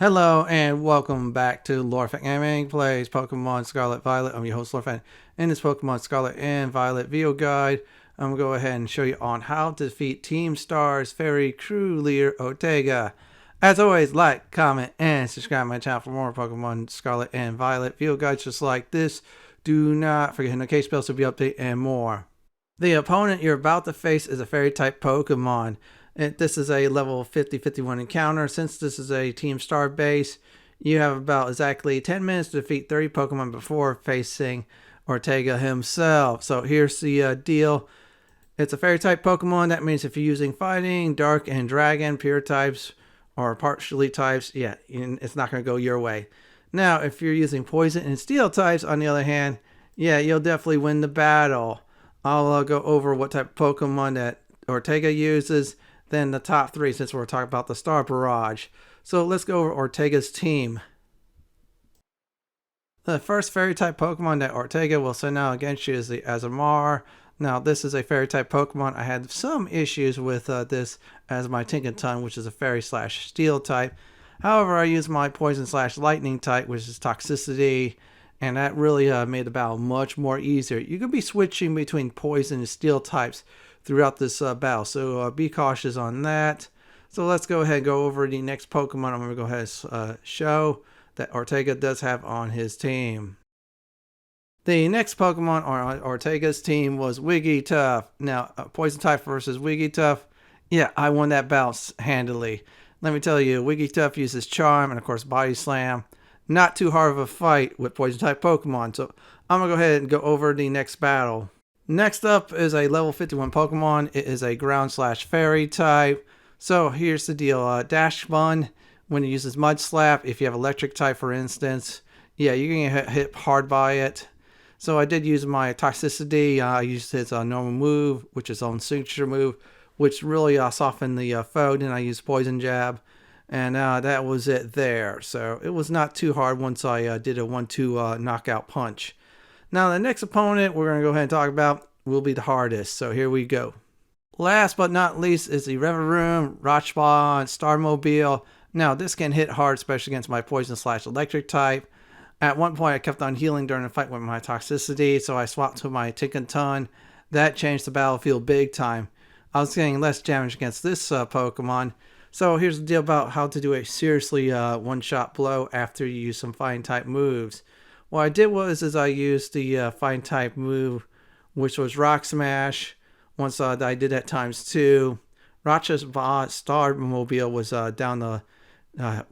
Hello and welcome back to Lorfan Gaming Plays Pokemon Scarlet Violet. I'm your host Lorfan. In this Pokemon Scarlet and Violet video guide, I'm going to go ahead and show you on how to defeat Team Star's Fairy Crew leader Ortega. As always, like, comment, and subscribe to my channel for more Pokemon Scarlet and Violet video guides just like this. Do not forget notification bells to be updated and more. The opponent you're about to face is a Fairy type Pokemon. This is a level 50-51 encounter. Since this is a Team Star base, you have about exactly 10 minutes to defeat 30 Pokemon before facing Ortega himself. So here's the deal. It's a Fairy type Pokemon. That means if you're using Fighting, Dark, and Dragon, pure types, or partially types, yeah, it's not going to go your way. Now, if you're using Poison and Steel types, on the other hand, yeah, you'll definitely win the battle. I'll go over what type of Pokemon that Ortega uses, then the top three since we're talking about the Star Barrage. So let's go over Ortega's team. The first Fairy type Pokemon that Ortega will send out against you is the Azumarill. Now this is a Fairy type Pokemon. I had some issues with this as my Tinkaton, which is a Fairy/Steel type. However, I used my Poison/Lightning type, which is Toxicity, and that really made the battle much more easier. You could be switching between Poison and Steel types throughout this battle, so be cautious on that. So let's go ahead and go over the next Pokemon I'm going to go ahead and show that Ortega does have on his team. The next Pokemon on Ortega's team was Wigglytuff. Now, Poison type versus Wigglytuff. Yeah, I won that battle handily. Let me tell you, Wigglytuff uses Charm and of course Body Slam. Not too hard of a fight with Poison type Pokemon, so I'm going to go ahead and go over the next battle. Next up is a level 51 Pokemon. It is a Ground/Fairy type. So here's the deal. Dachsbun, when it uses Mud Slap, if you have Electric type for instance, yeah, you're going to get hit hard by it. So I did use my Toxicity. I used his normal move, which is his own signature move, which really softened the foe. Then I used Poison Jab, and that was it there. So it was not too hard once I did a 1-2 knockout punch. Now the next opponent we're going to go ahead and talk about will be the hardest. So here we go. Last but not least is the Revavroom, Ruchbah, and Starmobile. Now this can hit hard, especially against my Poison/Electric type. At one point I kept on healing during the fight with my Toxicity, so I swapped to my Tinkaton. That changed the battlefield big time. I was getting less damage against this Pokemon. So here's the deal about how to do a seriously one-shot blow after you use some Fighting type moves. What I did was I used the Fighting type move, which was Rock Smash. Once I did that ×2. Ruchbah Starmobile was down to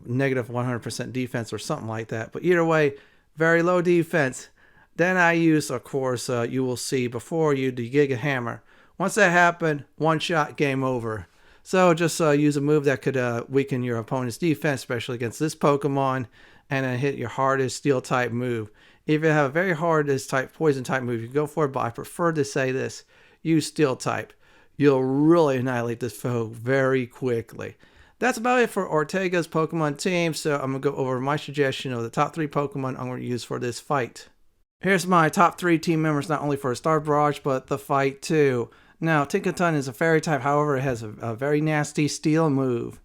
negative 100% defense or something like that. But either way, very low defense. Then I used, of course, you will see before you, the Giga Hammer. Once that happened, one shot, game over. So just use a move that could weaken your opponent's defense, especially against this Pokemon, and then hit your hardest Steel type move. If you have a very hardest type Poison type move, you can go for it, but I prefer to say this: use Steel type. You'll really annihilate this foe very quickly. That's about it for Ortega's Pokemon team, so I'm going to go over my suggestion of the top 3 Pokemon I'm going to use for this fight. Here's my top 3 team members, not only for Star Barrage, but the fight too. Now, Tinkaton is a Fairy type, however, it has a very nasty Steel move.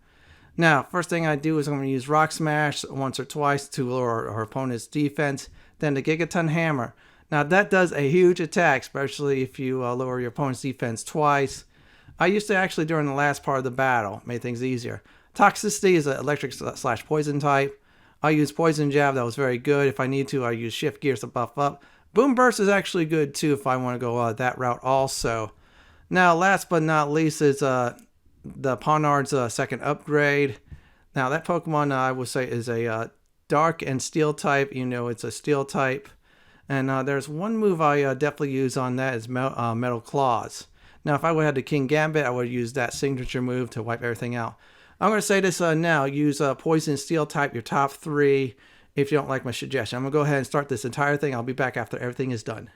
Now, first thing I do is I'm going to use Rock Smash once or twice to lower our opponent's defense. Then the Gigaton Hammer. Now, that does a huge attack, especially if you lower your opponent's defense twice. I used to actually during the last part of the battle, made things easier. Toxicity is an Electric/Poison type. I use Poison Jab, that was very good. If I need to, I use Shift Gears to buff up. Boom Burst is actually good too if I want to go that route also. Now, last but not least is the Ponard's second upgrade. Now, that Pokemon I would say is a Dark and Steel type. You know, it's a Steel type. And there's one move I definitely use on that is Metal Claws. Now, if I would have the King Gambit, I would use that signature move to wipe everything out. I'm going to say this now. Use Poison Steel type, your top 3, if you don't like my suggestion. I'm going to go ahead and start this entire thing. I'll be back after everything is done.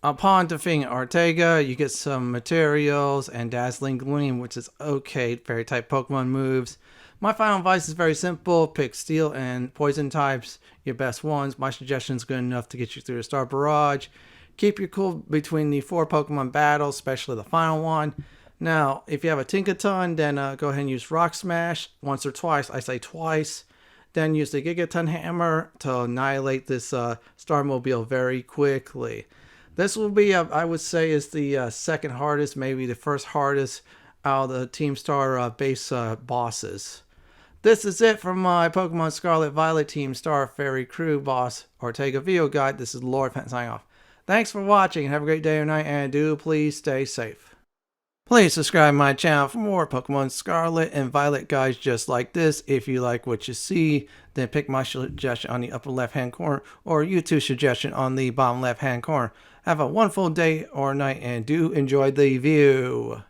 Upon defeating Ortega, you get some materials and Dazzling Gleam, which is okay fairy type Pokemon moves. My final advice is very simple. Pick steel and poison types, your best ones. My suggestion is good enough to get you through the Star Barrage. Keep your cool between the 4 Pokemon battles, especially the final one. Now, if you have a Tinkaton, then go ahead and use Rock Smash once or twice. I say twice. Then use the Gigaton Hammer to annihilate this Starmobile very quickly. This will be, I would say, is the second hardest, maybe the first hardest out of the Team Star base bosses. This is it from my Pokemon Scarlet Violet Team Star Fairy Crew Boss Ortega video guide. This is Lord signing off. Thanks for watching. Have a great day or night, and do please stay safe. Please subscribe to my channel for more Pokemon Scarlet and Violet guides just like this. If you like what you see, then pick my suggestion on the upper left hand corner or YouTube suggestion on the bottom left hand corner. Have a wonderful day or night and do enjoy the view.